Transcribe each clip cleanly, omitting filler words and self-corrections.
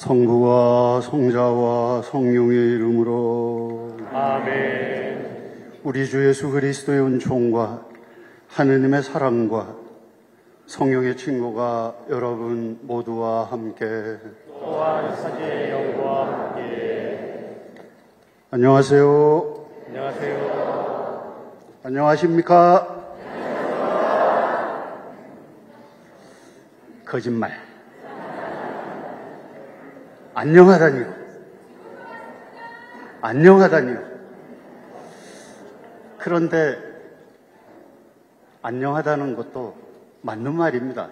성부와 성자와 성령의 이름으로 아멘. 우리 주 예수 그리스도의 은총과 하느님의 사랑과 성령의 친구가 여러분 모두와 함께 또한 사제의 영과 함께. 안녕하세요. 안녕하세요. 안녕하십니까? 거짓말. 안녕하다니요. 안녕하다니요. 그런데 안녕하다는 것도 맞는 말입니다.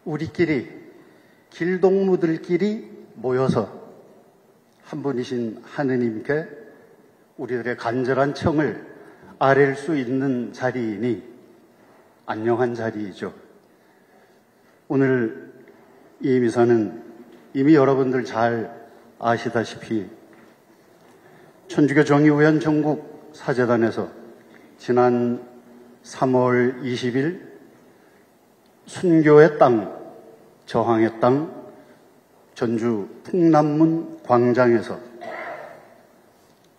우리끼리, 길동무들끼리 모여서 한 분이신 하느님께 우리들의 간절한 청을 아랠 수 있는 자리이니 안녕한 자리이죠. 오늘 이 미사는 이미 여러분들 잘 아시다시피 천주교 정의우연 전국 사제단에서 지난 3월 20일 순교의 땅, 저항의 땅, 전주 풍남문 광장에서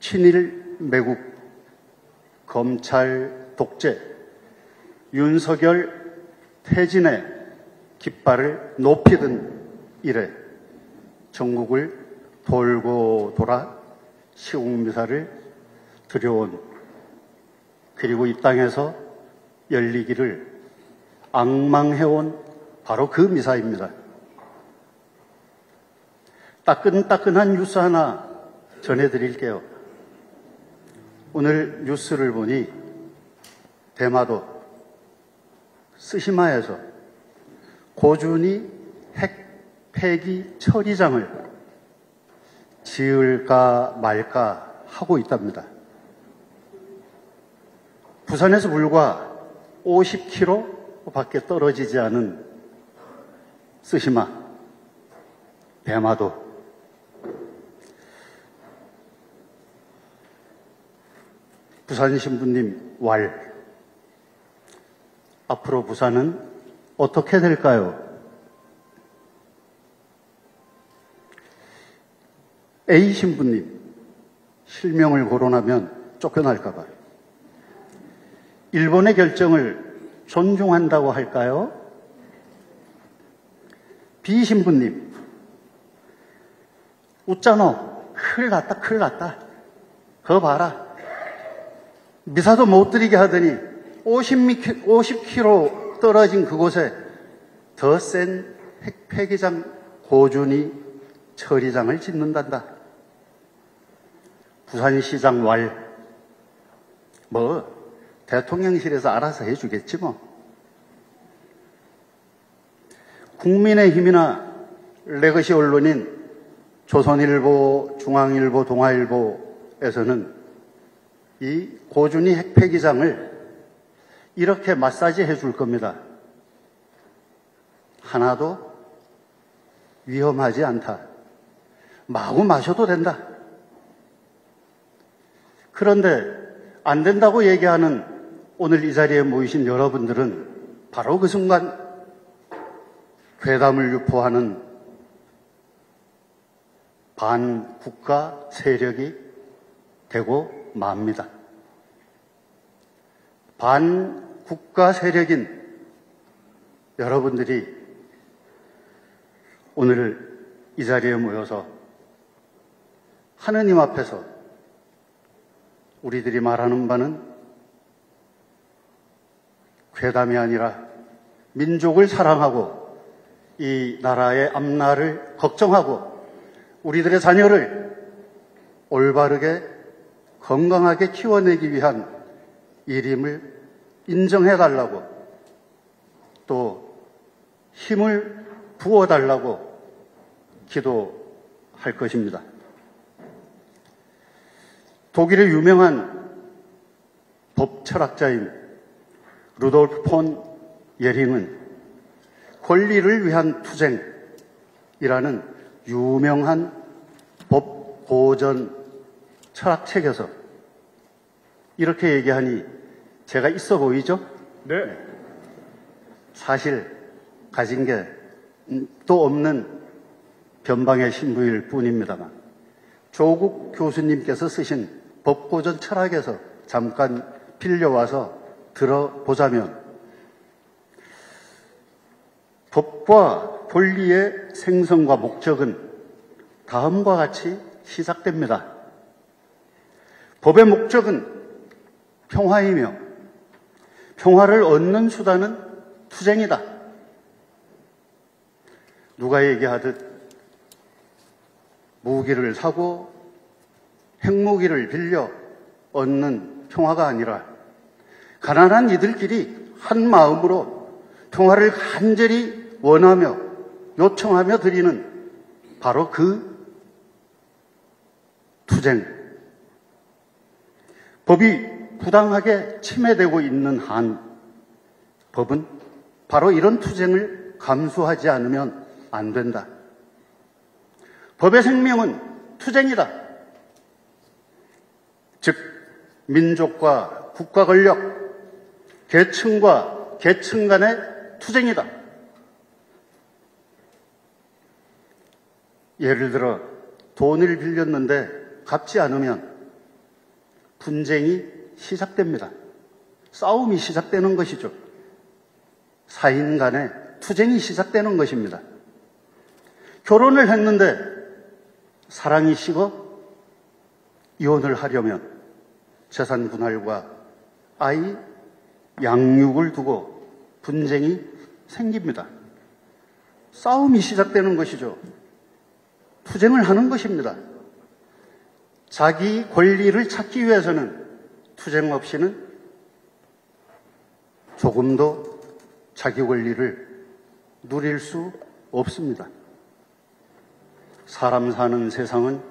친일 매국, 검찰 독재, 윤석열 퇴진의 깃발을 높이 든 이래 전국을 돌고 돌아 시국미사를 드려온, 그리고 이 땅에서 열리기를 앙망해온 바로 그 미사입니다. 따끈따끈한 뉴스 하나 전해드릴게요. 오늘 뉴스를 보니 대마도 스시마에서 고준희 핵 폐기 처리장을 지을까 말까 하고 있답니다. 부산에서 불과 50km 밖에 떨어지지 않은 스시마, 대마도. 부산 신부님 왈. 앞으로 부산은 어떻게 될까요? A 신부님, 실명을 거론하면 쫓겨날까봐 일본의 결정을 존중한다고 할까요? B 신부님, 웃잖아. 큰일 났다, 큰일 났다. 그거 봐라. 미사도 못 드리게 하더니 50km 떨어진 그곳에 더 센 핵폐기장 고준희 처리장을 짓는단다. 부산시장 왈. 대통령실에서 알아서 해주겠지 뭐. 국민의힘이나 레거시 언론인 조선일보, 중앙일보, 동아일보에서는 이 고준희 핵폐기장을 이렇게 마사지 해줄 겁니다. 하나도 위험하지 않다. 마구 마셔도 된다. 그런데 안 된다고 얘기하는 오늘 이 자리에 모이신 여러분들은 바로 그 순간 괴담을 유포하는 반국가 세력이 되고 맙니다. 반국가 세력인 여러분들이 오늘 이 자리에 모여서 하느님 앞에서 우리들이 말하는 바는 괴담이 아니라 민족을 사랑하고 이 나라의 앞날을 걱정하고 우리들의 자녀를 올바르게 건강하게 키워내기 위한 일임을 인정해달라고, 또 힘을 부어달라고 기도할 것입니다. 독일의 유명한 법철학자인 루돌프 폰 예링은 권리를 위한 투쟁이라는 유명한 법 고전 철학책에서 이렇게 얘기하니 제가 있어 보이죠? 네. 사실 가진 게 또 없는 변방의 신부일 뿐입니다만 조국 교수님께서 쓰신 법고전 철학에서 잠깐 빌려와서 들어보자면 법과 권리의 생성과 목적은 다음과 같이 시작됩니다. 법의 목적은 평화이며 평화를 얻는 수단은 투쟁이다. 누가 얘기하듯 무기를 사고 핵무기를 빌려 얻는 평화가 아니라 가난한 이들끼리 한 마음으로 평화를 간절히 원하며 요청하며 드리는 바로 그 투쟁. 법이 부당하게 침해되고 있는 한 법은 바로 이런 투쟁을 감수하지 않으면 안 된다. 법의 생명은 투쟁이다. 즉 민족과 국가 권력, 계층과 계층 간의 투쟁이다. 예를 들어 돈을 빌렸는데 갚지 않으면 분쟁이 시작됩니다. 싸움이 시작되는 것이죠. 사인 간의 투쟁이 시작되는 것입니다. 결혼을 했는데 사랑이 식어 이혼을 하려면 재산 분할과 아이 양육을 두고 분쟁이 생깁니다. 싸움이 시작되는 것이죠. 투쟁을 하는 것입니다. 자기 권리를 찾기 위해서는 투쟁 없이는 조금도 자기 권리를 누릴 수 없습니다. 사람 사는 세상은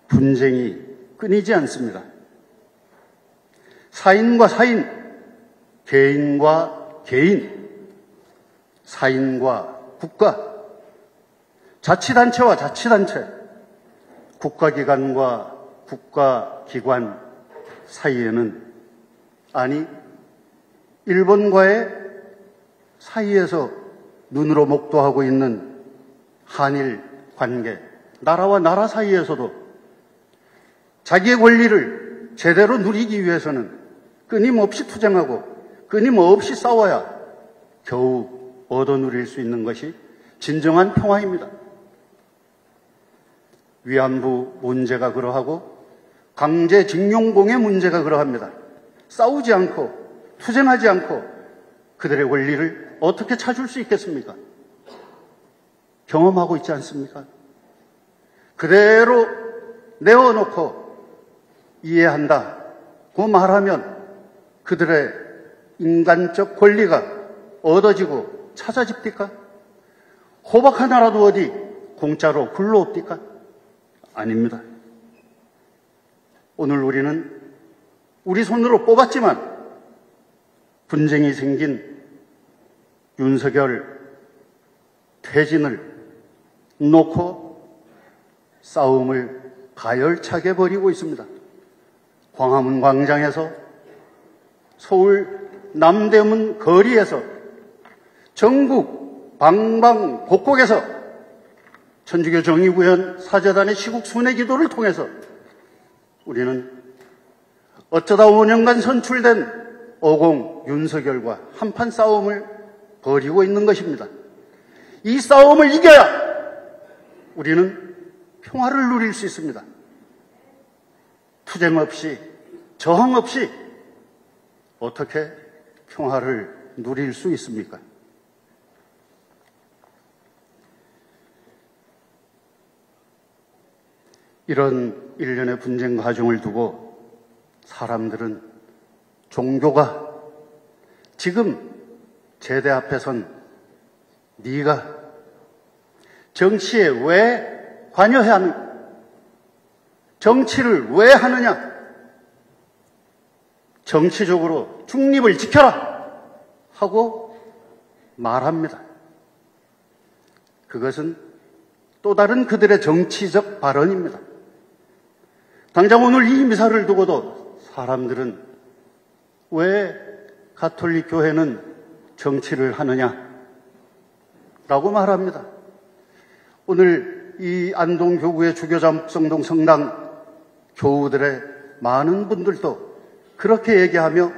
분쟁이 끊이지 않습니다. 사인과 사인, 개인과 개인, 사인과 국가, 자치단체와 자치단체, 국가기관과 국가기관 사이에는, 아니 일본과의 사이에서 눈으로 목도하고 있는 한일 관계, 나라와 나라 사이에서도 자기의 권리를 제대로 누리기 위해서는 끊임없이 투쟁하고 끊임없이 싸워야 겨우 얻어 누릴 수 있는 것이 진정한 평화입니다. 위안부 문제가 그러하고 강제징용봉의 문제가 그러합니다. 싸우지 않고 투쟁하지 않고 그들의 권리를 어떻게 찾을 수 있겠습니까? 경험하고 있지 않습니까? 그대로 내어놓고 이해한다고 말하면 그들의 인간적 권리가 얻어지고 찾아집니까? 호박 하나라도 어디 공짜로 굴러옵니까? 아닙니다. 오늘 우리는 우리 손으로 뽑았지만 분쟁이 생긴 윤석열 퇴진을 놓고 싸움을 가열차게 벌이고 있습니다. 광화문 광장에서, 서울 남대문 거리에서, 전국 방방곡곡에서 천주교 정의구현 사제단의 시국 순회 기도를 통해서 우리는 어쩌다 5년간 선출된 50 윤석열과 한판 싸움을 벌이고 있는 것입니다. 이 싸움을 이겨야 우리는 평화를 누릴 수 있습니다. 투쟁 없이, 저항 없이 어떻게 평화를 누릴 수 있습니까? 이런 일련의 분쟁 과정을 두고 사람들은 종교가 지금 제대 앞에선 네가 정치에 왜 관여해야 하느냐? 정치를 왜 하느냐? 정치적으로 중립을 지켜라! 하고 말합니다. 그것은 또 다른 그들의 정치적 발언입니다. 당장 오늘 이 미사를 두고도 사람들은 왜 가톨릭 교회는 정치를 하느냐? 라고 말합니다. 오늘 이 안동교구의 주교자 묵성동 성당 교우들의 많은 분들도 그렇게 얘기하며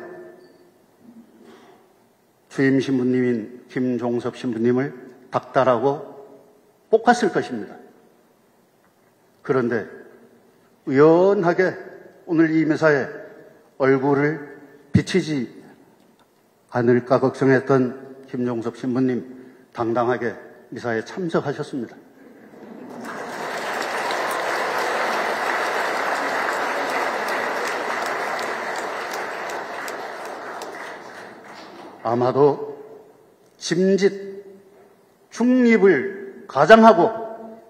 주임 신부님인 김종섭 신부님을 닥달하고 볶았을 것입니다. 그런데 우연하게 오늘 이 미사에 얼굴을 비치지 않을까 걱정했던 김종섭 신부님 당당하게 미사에 참석하셨습니다. 아마도 짐짓 중립을 가장하고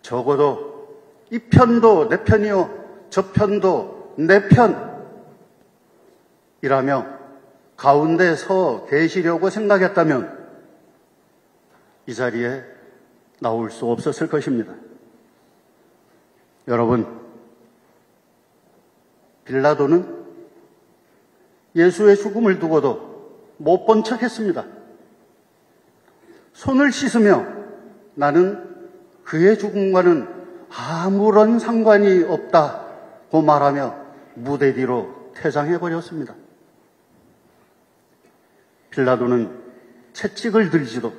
적어도 이 편도 내 편이요 저 편도 내 편이라며 가운데 서 계시려고 생각했다면 이 자리에 나올 수 없었을 것입니다. 여러분, 빌라도는 예수의 죽음을 두고도 못 본 척했습니다. 손을 씻으며 나는 그의 죽음과는 아무런 상관이 없다고 말하며 무대 뒤로 퇴장해버렸습니다. 빌라도는 채찍을 들지도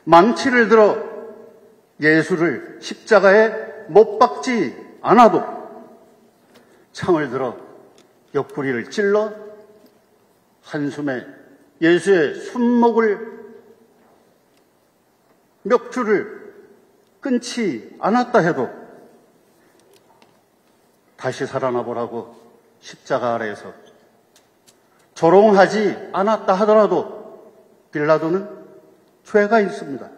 망치를 들어 예수를 십자가에 못 박지 않아도 창을 들어 옆구리를 찔러 한숨에 예수의 손목을 몇 줄을 끊지 않았다 해도 다시 살아나 보라고 십자가 아래에서 조롱하지 않았다 하더라도 빌라도는 죄가 있습니다.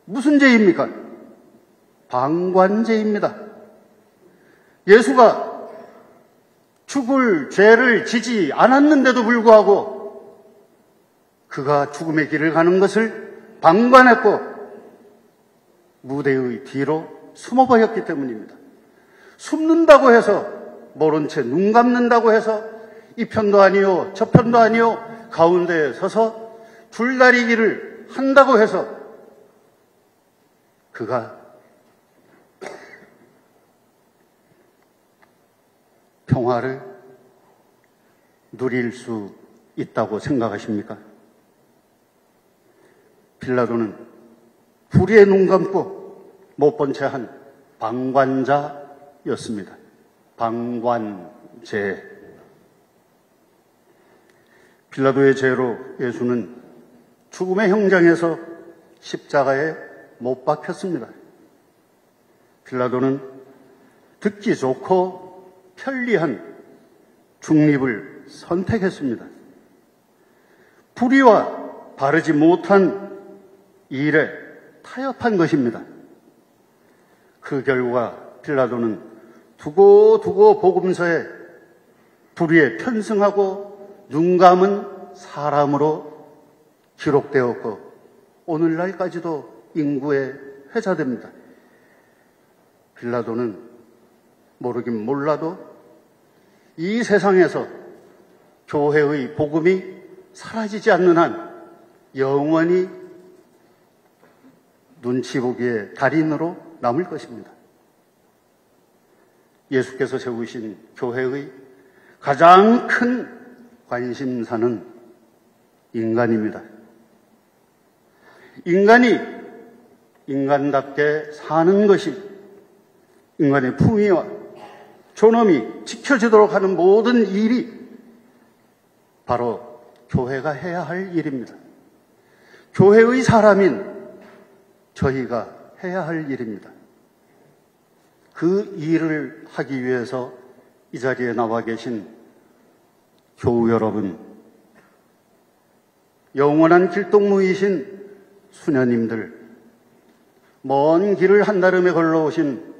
무슨 죄입니까? 방관죄입니다. 예수가 죽을 죄를 지지 않았는데도 불구하고 그가 죽음의 길을 가는 것을 방관했고 무대의 뒤로 숨어버렸기 때문입니다. 숨는다고 해서 모른 채 눈 감는다고 해서 이 편도 아니요 저 편도 아니요 가운데에 서서 줄다리기를 한다고 해서 그가 평화를 누릴 수 있다고 생각하십니까? 빌라도는 불의에 눈 감고 못 본 채 한 방관자였습니다. 방관죄. 빌라도의 죄로 예수는 죽음의 형장에서 십자가에 못 박혔습니다. 빌라도는 듣기 좋고 편리한 중립을 선택했습니다. 불의와 바르지 못한 일에 타협한 것입니다. 그 결과 빌라도는 두고두고 복음서에 불의에 편승하고 눈 감은 사람으로 기록되었고 오늘날까지도 인구에 회자됩니다. 빌라도는 모르긴 몰라도 이 세상에서 교회의 복음이 사라지지 않는 한 영원히 눈치 보기의 달인으로 남을 것입니다. 예수께서 세우신 교회의 가장 큰 관심사는 인간입니다. 인간이 인간답게 사는 것이 인간의 품위와 존엄이 지켜지도록 하는 모든 일이 바로 교회가 해야 할 일입니다. 교회의 사람인 저희가 해야 할 일입니다. 그 일을 하기 위해서 이 자리에 나와 계신 교우 여러분, 영원한 길동무이신 수녀님들, 먼 길을 한달음에 걸러오신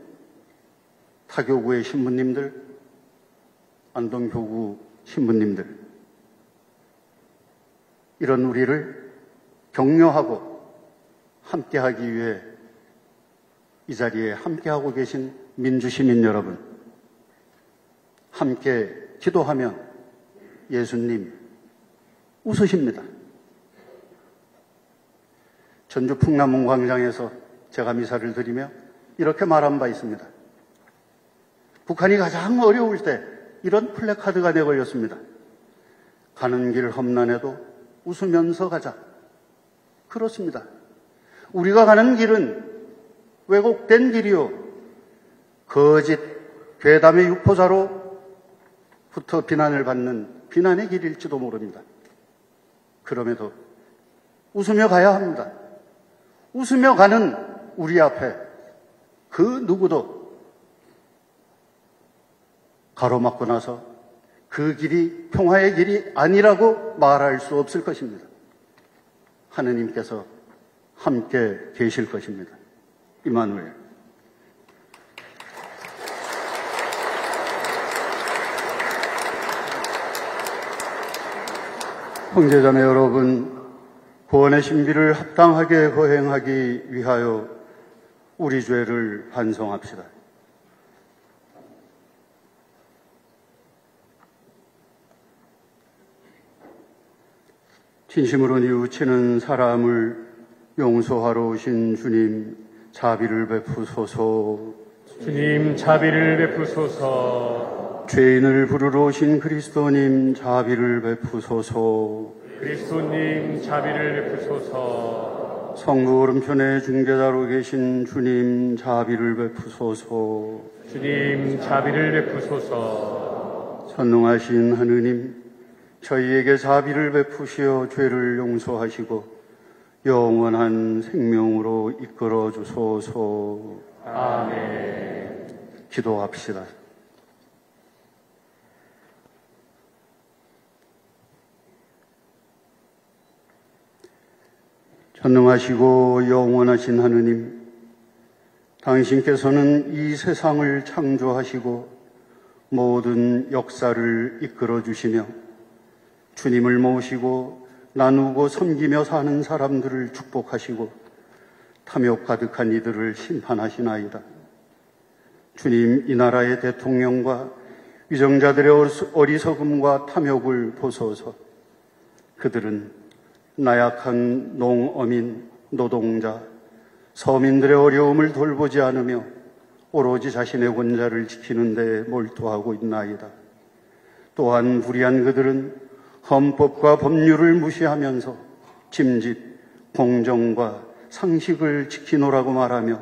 타교구의 신부님들, 안동교구 신부님들, 이런 우리를 격려하고 함께하기 위해 이 자리에 함께하고 계신 민주시민 여러분, 함께 기도하며 예수님 웃으십니다. 전주 풍남문 광장에서 제가 미사를 드리며 이렇게 말한 바 있습니다. 북한이 가장 어려울 때 이런 플래카드가 내걸렸습니다. 가는 길 험난해도 웃으면서 가자. 그렇습니다. 우리가 가는 길은 왜곡된 길이요, 거짓 괴담의 유포자로부터 비난을 받는 비난의 길일지도 모릅니다. 그럼에도 웃으며 가야 합니다. 웃으며 가는 우리 앞에 그 누구도 가로막고 나서 그 길이 평화의 길이 아니라고 말할 수 없을 것입니다. 하느님께서 함께 계실 것입니다. 임마누엘. 형제자매 여러분, 구원의 신비를 합당하게 거행하기 위하여 우리 죄를 반성합시다. 진심으로 뉘우치는 사람을 용서하러 오신 주님, 자비를 베푸소서. 주님 자비를 베푸소서. 죄인을 부르러 오신 그리스도님, 자비를 베푸소서. 그리스도님 자비를 베푸소서. 성부 오른편에 중재자로 계신 주님, 자비를 베푸소서. 주님 자비를 베푸소서. 전능하신 하느님, 저희에게 자비를 베푸시어 죄를 용서하시고 영원한 생명으로 이끌어 주소서. 아멘. 기도합시다. 전능하시고 영원하신 하느님, 당신께서는 이 세상을 창조하시고 모든 역사를 이끌어 주시며 주님을 모시고 나누고 섬기며 사는 사람들을 축복하시고 탐욕 가득한 이들을 심판하시나이다. 주님, 이 나라의 대통령과 위정자들의 어리석음과 탐욕을 보소서. 그들은 나약한 농어민, 노동자, 서민들의 어려움을 돌보지 않으며 오로지 자신의 권자를 지키는 데 몰두하고 있나이다. 또한 불의한 그들은 헌법과 법률을 무시하면서 짐짓, 공정과 상식을 지키노라고 말하며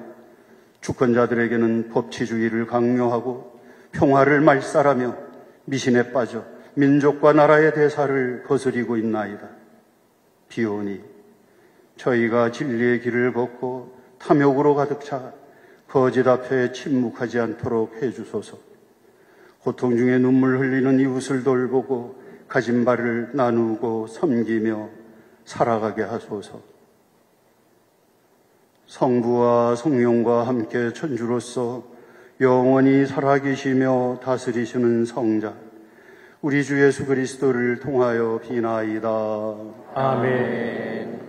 주권자들에게는 법치주의를 강요하고 평화를 말살하며 미신에 빠져 민족과 나라의 대사를 거스리고 있나이다. 비오니 저희가 진리의 길을 걷고 탐욕으로 가득 차 거짓 앞에 침묵하지 않도록 해주소서. 고통 중에 눈물 흘리는 이웃을 돌보고 가진 바를 나누고 섬기며 살아가게 하소서. 성부와 성령과 함께 천주로서 영원히 살아계시며 다스리시는 성자 우리 주 예수 그리스도를 통하여 비나이다. 아멘.